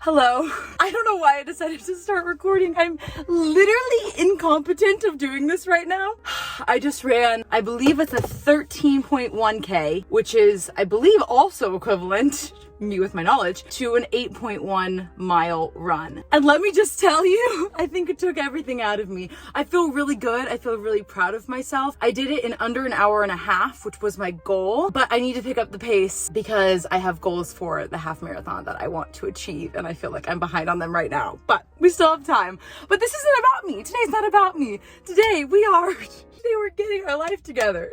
Hello. I don't know why I decided to start recording. I'm literally incompetent of doing this right now. I just ran, I believe it's a 13.1K, which is, I believe, also equivalent, me with my knowledge, to an 8.1 mile run. And let me just tell you, I think it took everything out of me. I feel really good. I feel really proud of myself. I did it in under an hour and a half, which was my goal, but I need to pick up the pace because I have goals for the half marathon that I want to achieve, and I feel like I'm behind on them right now, but we still have time. But this isn't about me. Today's not about me. Today we're getting our life together.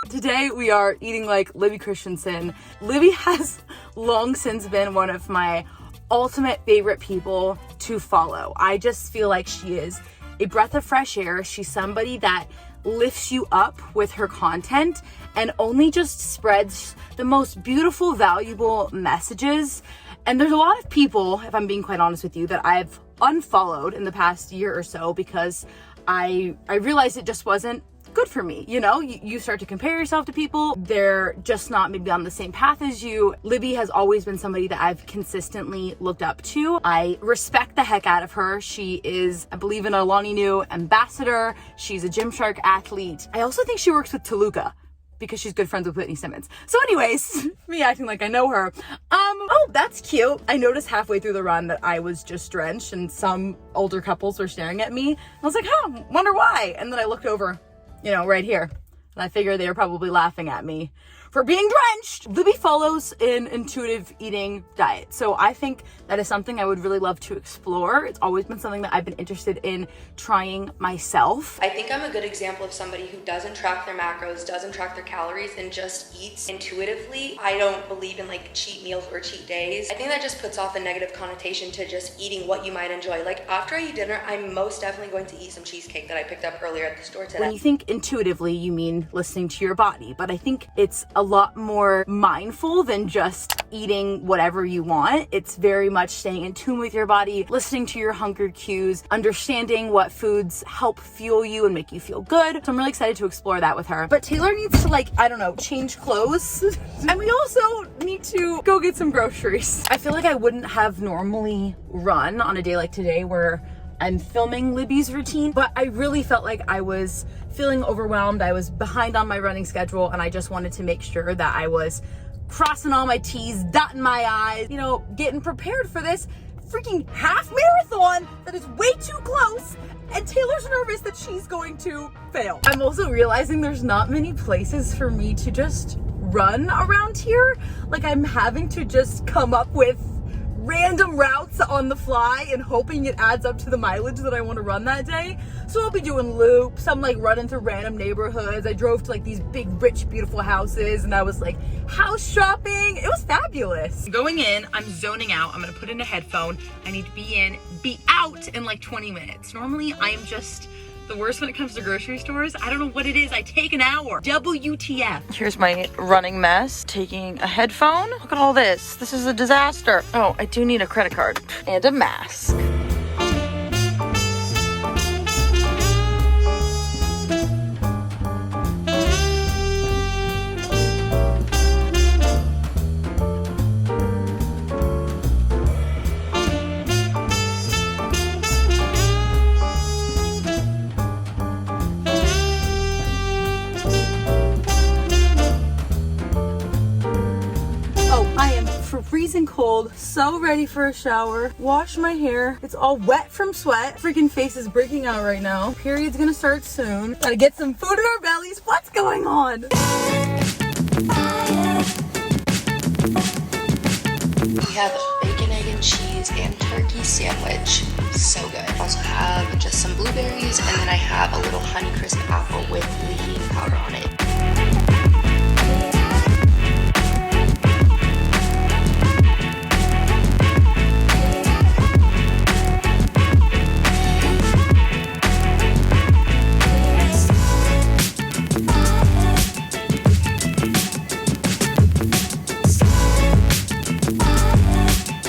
Today we are eating like Libby Christensen. Libby has long since been one of my ultimate favorite people to follow. I just feel like she is a breath of fresh air. She's somebody that lifts you up with her content and only just spreads the most beautiful, valuable messages. And there's a lot of people, if I'm being quite honest with you, that I've unfollowed in the past year or so because I realized it just wasn't good for me. You know, you start to compare yourself to people. They're just not maybe on the same path as you. Libby has always been somebody that I've consistently looked up to. I respect the heck out of her. She is, I believe, an Alani Nu ambassador. She's a Gymshark athlete. I also think she works with Toluca because she's good friends with Whitney Simmons. So anyways, me acting like I know her. Oh, that's cute. I noticed halfway through the run that I was just drenched and some older couples were staring at me. I was like, huh, wonder why? And then I looked over, you know, right here. And I figured they were probably laughing at me for being drenched. Libby follows an intuitive eating diet. So I think that is something I would really love to explore. It's always been something that I've been interested in trying myself. I think I'm a good example of somebody who doesn't track their macros, doesn't track their calories, and just eats intuitively. I don't believe in like cheat meals or cheat days. I think that just puts off a negative connotation to just eating what you might enjoy. Like after I eat dinner, I'm most definitely going to eat some cheesecake that I picked up earlier at the store today. When you think intuitively, you mean listening to your body, but I think it's a lot more mindful than just eating whatever you want. It's very much staying in tune with your body, listening to your hunger cues, understanding what foods help fuel you and make you feel good. So I'm really excited to explore that with her. But Taylor needs to, like, I don't know, change clothes. And we also need to go get some groceries. I feel like I wouldn't have normally run on a day like today where I'm filming Libby's routine, but I really felt like I was feeling overwhelmed. I was behind on my running schedule, and I just wanted to make sure that I was crossing all my T's, dotting my I's, you know, getting prepared for this freaking half marathon that is way too close, and Taylor's nervous that she's going to fail. I'm also realizing there's not many places for me to just run around here. Like, I'm having to just come up with random routes on the fly and hoping it adds up to the mileage that I want to run that day. So I'll be doing loops. I'm like running through random neighborhoods. I drove to like these big, rich, beautiful houses, and I was like house shopping. It was fabulous. Going in, I'm zoning out. I'm gonna put in a headphone. I need to be out in like 20 minutes. Normally I am just the worst when it comes to grocery stores. I don't know what it is. I take an hour. WTF. Here's my running mess. Taking a headphone. Look at all this. This is a disaster. Oh, I do need a credit card and a mask. Freezing cold, so ready for a shower, wash my hair. It's all wet from sweat. Freaking face is breaking out right now. Period's gonna start soon. Gotta get some food in our bellies. What's going on? We have bacon, egg, and cheese and turkey sandwich. So good. I also have just some blueberries, and then I have a little Honeycrisp apple with lean powder on it.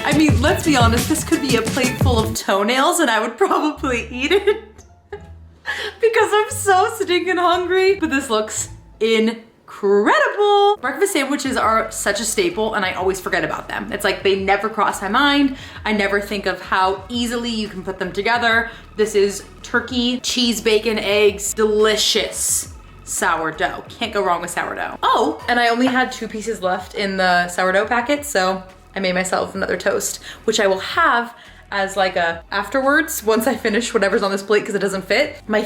I mean, let's be honest, this could be a plate full of toenails and I would probably eat it because I'm so stinking hungry. But this looks incredible. incredible. Breakfast sandwiches are such a staple and I always forget about them. It's like they never cross my mind. I never think of how easily you can put them together. This is turkey, cheese, bacon, eggs, delicious sourdough. Can't go wrong with sourdough. Oh, and I only had 2 pieces left in the sourdough packet, so I made myself another toast, which I will have as like a afterwards once I finish whatever's on this plate because it doesn't fit. My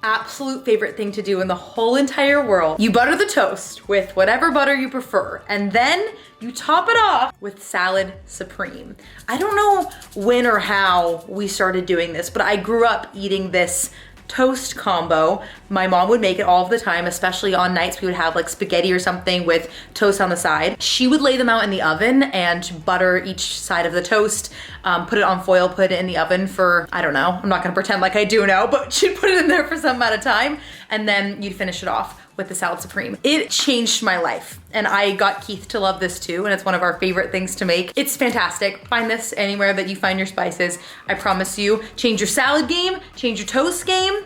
absolute favorite thing to do in the whole entire world. You butter the toast with whatever butter you prefer, and then you top it off with salad supreme. I don't know when or how we started doing this, but I grew up eating this toast combo. My mom would make it all the time, especially on nights we would have like spaghetti or something with toast on the side. She would lay them out in the oven and butter each side of the toast, put it on foil, put it in the oven for, I don't know, I'm not gonna pretend like I do know, but she'd put it in there for some amount of time, and then you'd finish it off with the salad supreme. It changed my life, and I got Keith to love this too, and it's one of our favorite things to make. It's fantastic. Find this anywhere that you find your spices. I promise you, change your salad game, change your toast game,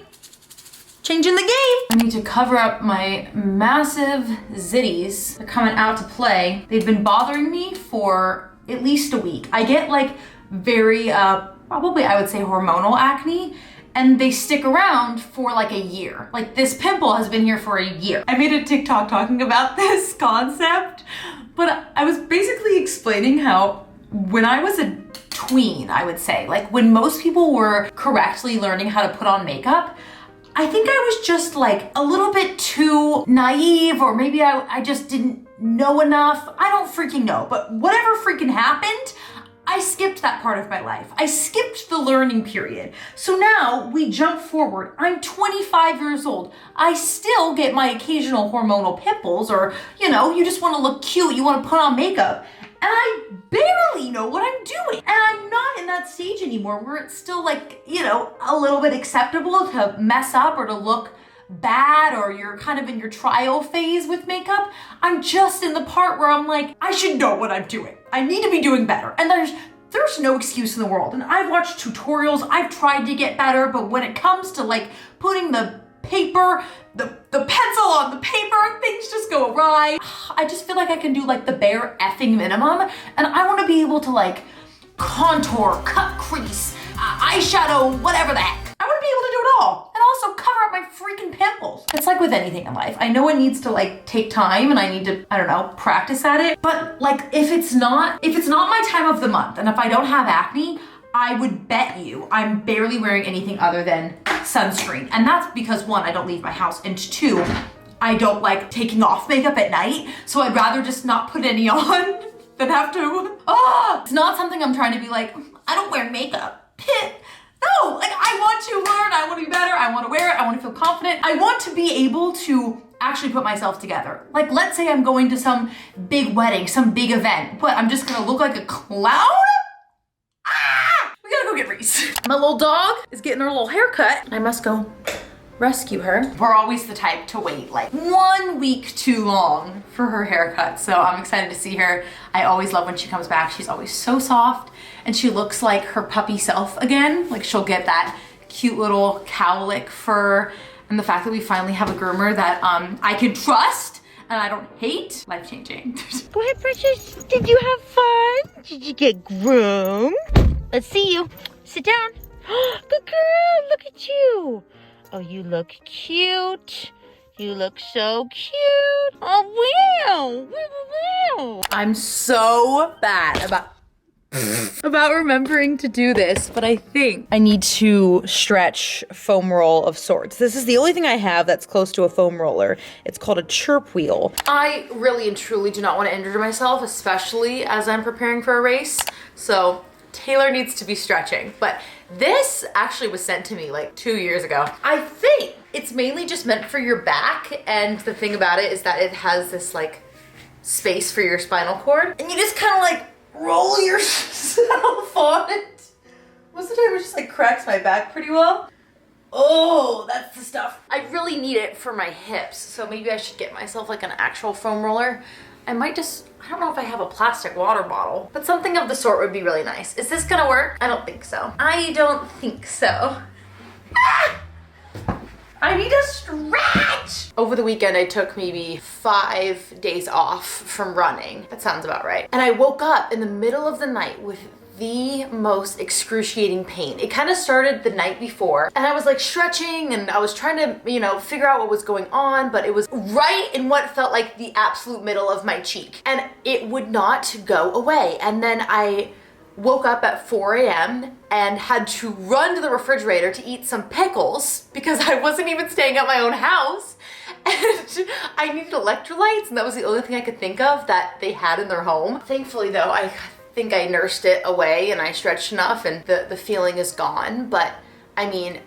changing the game. I need to cover up my massive zitties. They're coming out to play. They've been bothering me for at least a week. I get like very, probably I would say hormonal acne, and they stick around for like a year. Like this pimple has been here for a year. I made a TikTok talking about this concept, but I was basically explaining how when I was a tween, I would say, like when most people were correctly learning how to put on makeup, I think I was just like a little bit too naive, or maybe I just didn't know enough. I don't freaking know, but whatever freaking happened, I skipped that part of my life. I skipped the learning period. So now we jump forward. I'm 25 years old. I still get my occasional hormonal pimples, or, you know, you just want to look cute, you want to put on makeup. And I barely know what I'm doing. And I'm not in that stage anymore where it's still like, you know, a little bit acceptable to mess up or to look bad, or you're kind of in your trial phase with makeup. I'm just in the part where I'm like, I should know what I'm doing. I need to be doing better. And there's no excuse in the world. And I've watched tutorials, I've tried to get better, but when it comes to like putting the paper, the pencil on the paper, things just go awry. I just feel like I can do like the bare effing minimum, and I want to be able to like contour, cut crease, eyeshadow, whatever the heck. I want to be able to do it all, and also cover up my freaking pimples. It's like with anything in life. I know it needs to like take time, and I need to, I don't know, practice at it. But like if it's not my time of the month, and if I don't have acne, I would bet you I'm barely wearing anything other than sunscreen. And that's because 1, I don't leave my house, and 2, I don't like taking off makeup at night. So I'd rather just not put any on than have to. It's not something I'm trying to be like, I don't wear makeup. No, like I want to learn, I want to be better, I want to wear it, I want to feel confident. I want to be able to actually put myself together. Like let's say I'm going to some big wedding, some big event. What, I'm just gonna look like a clown? We gotta go get Reese. My little dog is getting her little haircut. I must go rescue her. We're always the type to wait like 1 week too long for her haircut, so I'm excited to see her. I always love when she comes back. She's always so soft, and she looks like her puppy self again. Like she'll get that cute little cowlick fur, and the fact that we finally have a groomer that I can trust and I don't hate, life-changing. Go ahead, Precious. Did you have fun? Did you get groomed? Let's see you. Sit down. Good girl. Look at you. Oh, you look cute. You look so cute. Oh, wow. I'm so bad about remembering to do this, but I think I need to stretch foam roll of sorts. This is the only thing I have that's close to a foam roller. It's called a chirp wheel. I really and truly do not want to injure myself, especially as I'm preparing for a race. So Taylor needs to be stretching, but this actually was sent to me like 2 years ago. I think it's mainly just meant for your back, and the thing about it is that it has this like space for your spinal cord, and you just kind of like roll yourself on it. Most of the time it just like cracks my back pretty well. Oh, that's the stuff. I really need it for my hips, so maybe I should get myself like an actual foam roller. I might just, I don't know if I have a plastic water bottle, but something of the sort would be really nice. Is this gonna work? I don't think so. I don't think so. Ah! I need to stretch. Over the weekend, I took maybe 5 days off from running. That sounds about right. And I woke up in the middle of the night with the most excruciating pain. It kind of started the night before and I was like stretching and I was trying to, you know, figure out what was going on, but it was right in what felt like the absolute middle of my cheek and it would not go away. And then I woke up at 4 a.m. and had to run to the refrigerator to eat some pickles because I wasn't even staying at my own house and I needed electrolytes and that was the only thing I could think of that they had in their home. Thankfully though, I think I nursed it away and I stretched enough and the feeling is gone. But I mean,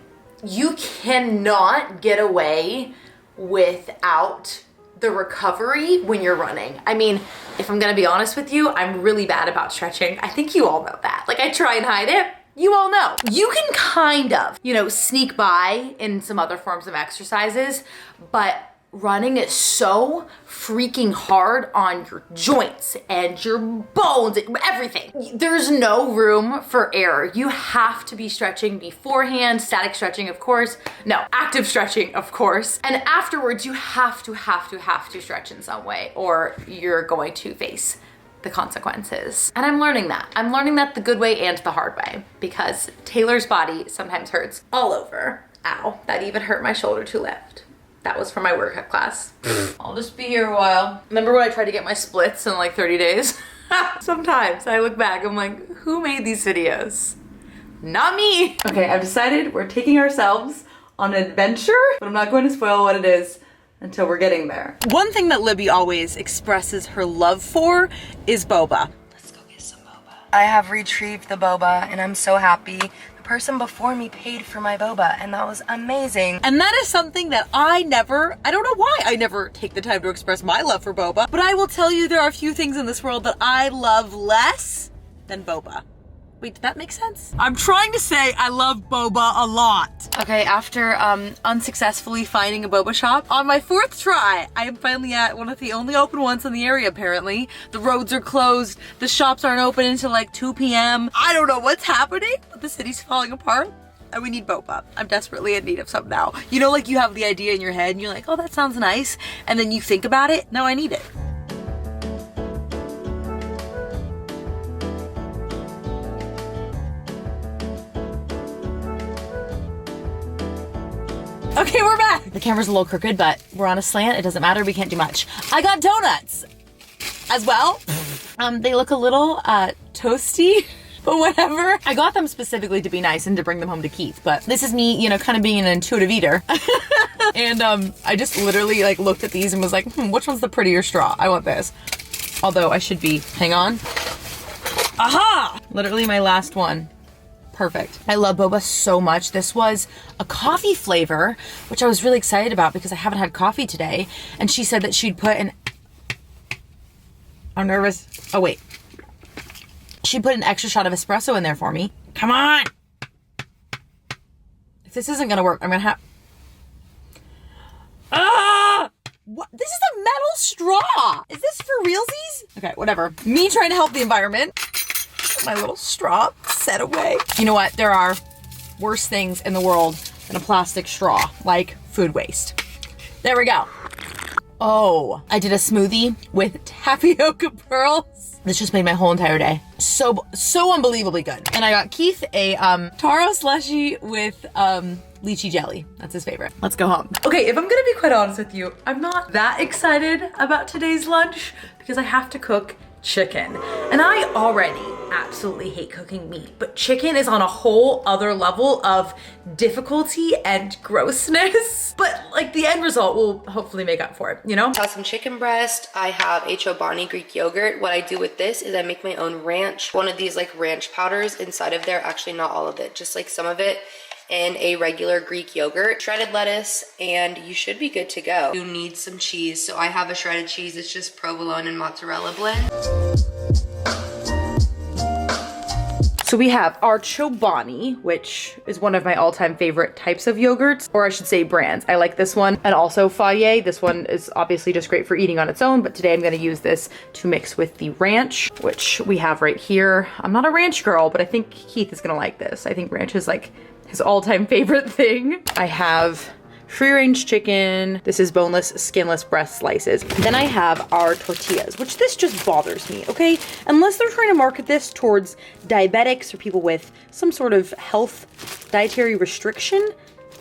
you cannot get away without the recovery when you're running. I mean, if I'm gonna be honest with you, I'm really bad about stretching. I think you all know that. Like I try and hide it. You all know. You can kind of, you know, sneak by in some other forms of exercises, but running is so freaking hard on your joints and your bones and everything. There's no room for error. You have to be stretching beforehand, static stretching, of course. No, active stretching, of course. And afterwards, you have to stretch in some way or you're going to face the consequences. And I'm learning that. I'm learning that the good way and the hard way because Taylor's body sometimes hurts all over. Ow, that even hurt my shoulder to lift. That was from my workout class. I'll just be here a while. Remember when I tried to get my splits in like 30 days? Sometimes I look back, I'm like, who made these videos? Not me. Okay, I've decided we're taking ourselves on an adventure, but I'm not going to spoil what it is until we're getting there. One thing that Libby always expresses her love for is boba. Let's go get some boba. I have retrieved the boba and I'm so happy. The person before me paid for my boba and that was amazing. And that is something that I don't know why I never take the time to express my love for boba, but I will tell you there are a few things in this world that I love less than boba. Wait, did that make sense? I'm trying to say I love boba a lot. Okay, after unsuccessfully finding a boba shop, on my 4th try, I am finally at one of the only open ones in the area apparently. The roads are closed, the shops aren't open until like 2 p.m. I don't know what's happening, but the city's falling apart. And we need boba. I'm desperately in need of some now. You know, like you have the idea in your head and you're like, oh, that sounds nice. And then you think about it, now I need it. Okay, we're back. The camera's a little crooked, but we're on a slant. It doesn't matter. We can't do much. I got donuts as well. They look a little toasty, but whatever. I got them specifically to be nice and to bring them home to Keith, but this is me, you know, kind of being an intuitive eater. And I just literally like looked at these and was like, which one's the prettier straw? I want this. Although I should be, hang on. Aha! Literally my last one. Perfect. I love boba so much. This was a coffee flavor, which I was really excited about because I haven't had coffee today. And she said that she'd put an... I'm nervous. Oh, wait. She put an extra shot of espresso in there for me. Come on! If this isn't gonna work, I'm gonna have... Ah! What? This is a metal straw! Is this for realsies? Okay, whatever. Me trying to help the environment. My little straw set away. You know what? There are worse things in the world than a plastic straw, like food waste. There we go. Oh, I did a smoothie with tapioca pearls. This just made my whole entire day so unbelievably good. And I got Keith a taro slushy with lychee jelly. That's his favorite. Let's go home. Okay, if I'm gonna be quite honest with you, I'm not that excited about today's lunch because I have to cook chicken. And I already absolutely hate cooking meat, but chicken is on a whole other level of difficulty and grossness. But like the end result will hopefully make up for it, you know? I have some chicken breast. I have a Chobani Greek yogurt. What I do with this is I make my own ranch. One of these like ranch powders inside of there, actually not all of it, just like some of it, and a regular Greek yogurt, shredded lettuce, and you should be good to go. You need some cheese. So I have a shredded cheese. It's just provolone and mozzarella blend. So we have our Chobani, which is one of my all-time favorite types of yogurts, or I should say brands. I like this one, and also Fayet. This one is obviously just great for eating on its own, but today I'm gonna use this to mix with the ranch, which we have right here. I'm not a ranch girl, but I think Keith is gonna like this. I think ranch is like his all-time favorite thing. I have free range chicken. This is boneless, skinless breast slices. Then I have our tortillas, which this just bothers me, okay? Unless they're trying to market this towards diabetics or people with some sort of health dietary restriction,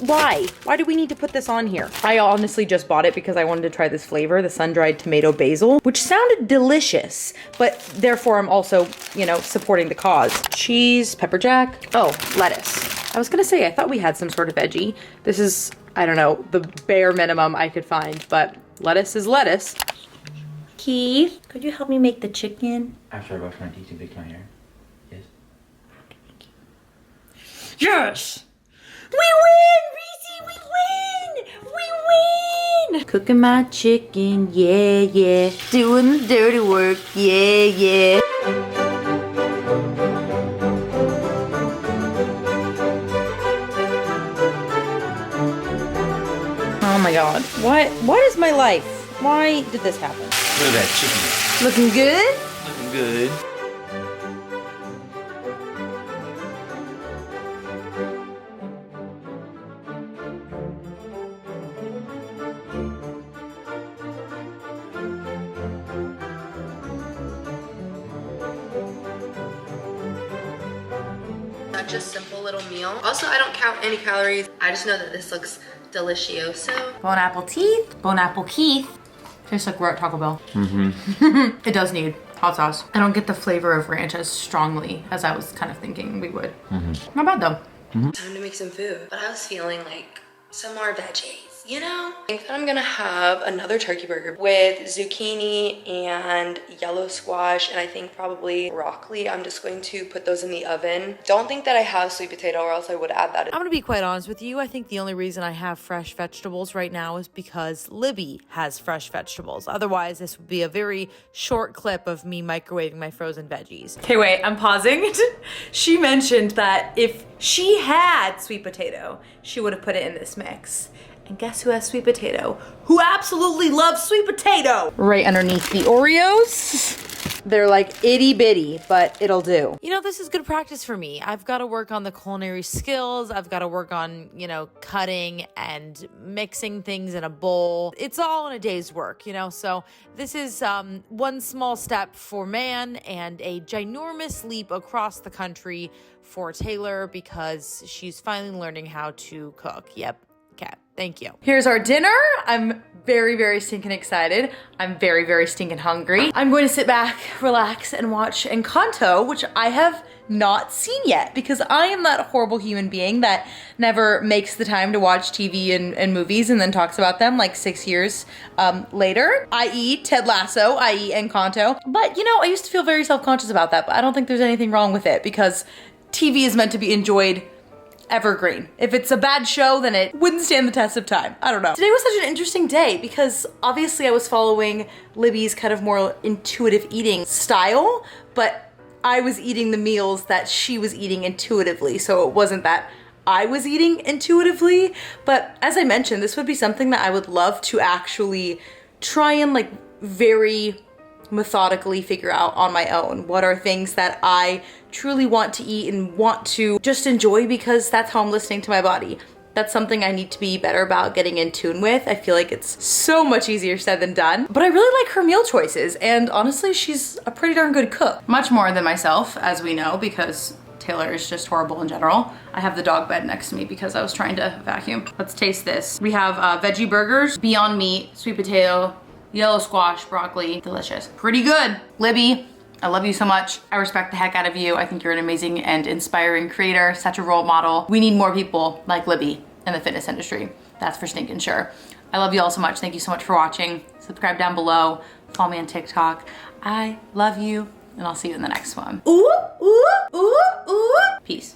why? Why do we need to put this on here? I honestly just bought it because I wanted to try this flavor, the sun-dried tomato basil, which sounded delicious, but therefore I'm also, you know, supporting the cause. Cheese, pepper jack, oh, lettuce. I was gonna say, I thought we had some sort of veggie. This is, I don't know, the bare minimum I could find, but lettuce is lettuce. Keith, could you help me make the chicken? After I brush my teeth and fix my hair. Yes. Yes! We win, Reese! We win! We win! Cooking my chicken, yeah, yeah. Doing the dirty work, yeah, yeah. Oh my god. What is my life? Why did this happen? Look at that chicken. Looking good? Looking good. Such a simple little meal. Also, I don't count any calories. I just know that this looks delicioso. Bon apple teeth. Bon apple Keith. Tastes like we're at Taco Bell. Mm-hmm. It does need hot sauce. I don't get the flavor of ranch as strongly as I was kind of thinking we would. Mm-hmm. Not bad though. Mm-hmm. Time to make some food. But I was feeling like some more veggies, you know? I think that I'm gonna have another turkey burger with zucchini and yellow squash, and I think probably broccoli. I'm just going to put those in the oven. Don't think that I have sweet potato, or else I would add that. I'm gonna be quite honest with you. I think the only reason I have fresh vegetables right now is because Libby has fresh vegetables. Otherwise, this would be a very short clip of me microwaving my frozen veggies. Okay, wait, I'm pausing. She mentioned that if she had sweet potato, she would have put it in this mix. And guess who has sweet potato? Who absolutely loves sweet potato? Right underneath the Oreos. They're like itty bitty, but it'll do. You know, this is good practice for me. I've got to work on the culinary skills. I've got to work on, you know, cutting and mixing things in a bowl. It's all in a day's work, you know? So this is one small step for man and a ginormous leap across the country for Taylor because she's finally learning how to cook. Yep. Okay, thank you. Here's our dinner. I'm very, very stinking excited. I'm very, very stinking hungry. I'm going to sit back, relax, and watch Encanto, which I have not seen yet because I am that horrible human being that never makes the time to watch TV and movies and then talks about them like 6 years later, i.e. Ted Lasso, i.e. Encanto. But you know, I used to feel very self-conscious about that, but I don't think there's anything wrong with it because TV is meant to be enjoyed evergreen. If it's a bad show, then it wouldn't stand the test of time. I don't know. Today was such an interesting day because obviously I was following Libby's kind of more intuitive eating style, but I was eating the meals that she was eating intuitively. So it wasn't that I was eating intuitively, but as I mentioned, this would be something that I would love to actually try and like very methodically figure out on my own. What are things that I truly want to eat and want to just enjoy because that's how I'm listening to my body. That's something I need to be better about getting in tune with. I feel like it's so much easier said than done. But I really like her meal choices, and honestly, she's a pretty darn good cook. Much more than myself, as we know, because Taylor is just horrible in general. I have the dog bed next to me because I was trying to vacuum. Let's taste this. We have veggie burgers, Beyond Meat, sweet potato, yellow squash, broccoli, delicious. Pretty good. Libby, I love you so much. I respect the heck out of you. I think you're an amazing and inspiring creator, such a role model. We need more people like Libby in the fitness industry. That's for stinking sure. I love you all so much. Thank you so much for watching. Subscribe down below. Follow me on TikTok. I love you, and I'll see you in the next one. Ooh, ooh, ooh, ooh. Peace.